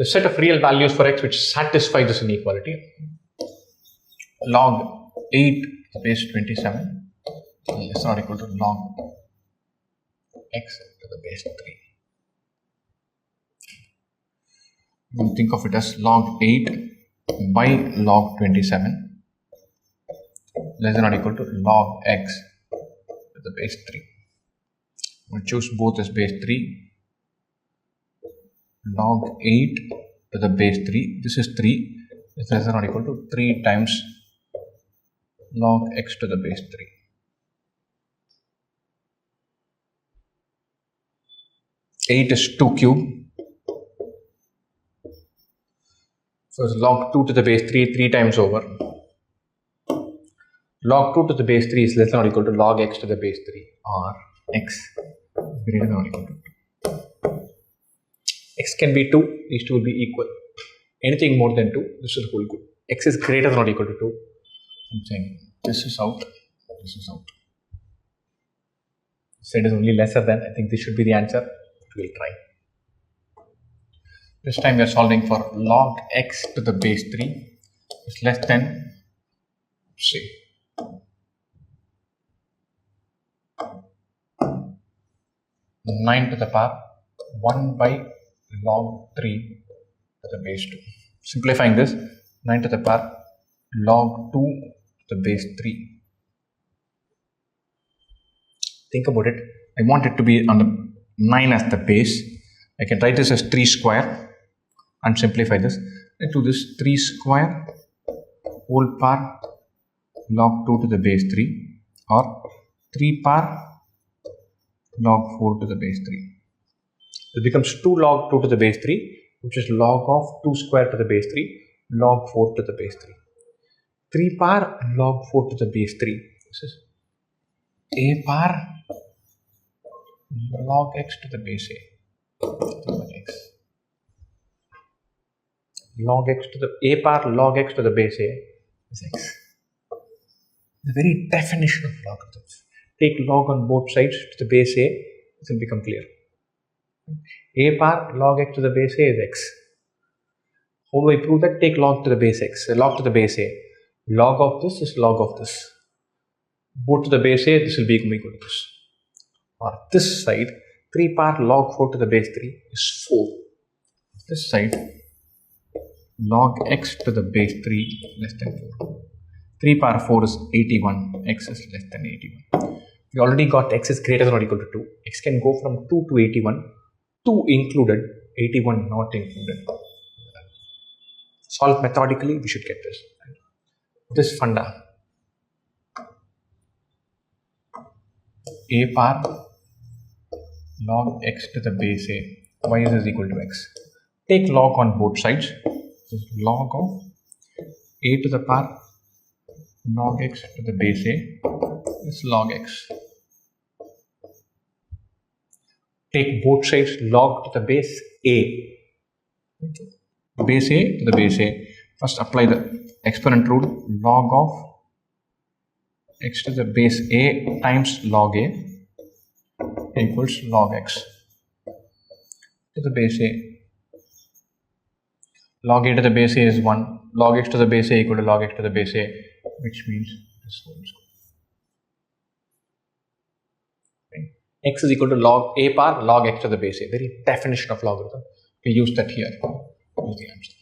the set of real values for x which satisfy this inequality. Log 8 base 27 is not equal to log x to the base 3. We'll think of it as log 8 by log 27 less than or equal to log x to the base 3. We'll choose both as base 3. Log 8 to the base 3, this is 3, is less than or equal to 3 times log x to the base 3. Eight is 2 cube. So it's log 2 to the base 3, 3 times over. Log 2 to the base 3 is less than or equal to log x to the base 3, or x greater than or equal to 2. X can be 2, these two will be equal. Anything more than 2, this will hold good. X is greater than or equal to 2. I'm saying this is out, this is out. Side is only lesser than, I think this should be the answer. We'll try. This time we are solving for log x to the base 3 is less than, say, 9 to the power 1 by log 3 to the base 2. Simplifying this, 9 to the power log 2 to the base 3. Think about it. I want it to be on the 9 as the base. I can write this as 3 square and simplify this. I do this 3 square whole power log 2 to the base 3, or 3 power log 4 to the base 3. It becomes 2 log 2 to the base 3, which is log of 2 square to the base 3, log 4 to the base 3. 3 power log 4 to the base 3. This is a power log x to the base a. Log x to the a power log x to the base a is x. The very definition of logarithms. Take log on both sides to the base a, it will become clear. A power log x to the base a is x. How do I prove that? Take log to the base x, log to the base a. Log of this is log of this. Both to the base a, this will be equal to this. Or this side, 3 power log 4 to the base 3 is 4. This side, log x to the base 3 less than 4. 3 power 4 is 81, x is less than 81. We already got x is greater than or equal to 2. X can go from 2 to 81. 2 included, 81 not included. Solve methodically, we should get this. This funda. A power log x to the base a, y is equal to x. Take log on both sides. So log of a to the power log x to the base a is log x. Take both sides log to the base a. Base a to the base a. First apply the exponent rule, log of x to the base a times log a equals log x to the base a. Log a to the base a is 1. Log x to the base a equal to log x to the base a, which means this whole square. Okay. X is equal to log a power log x to the base a. Very definition of logarithm. We use that here. Use the answer.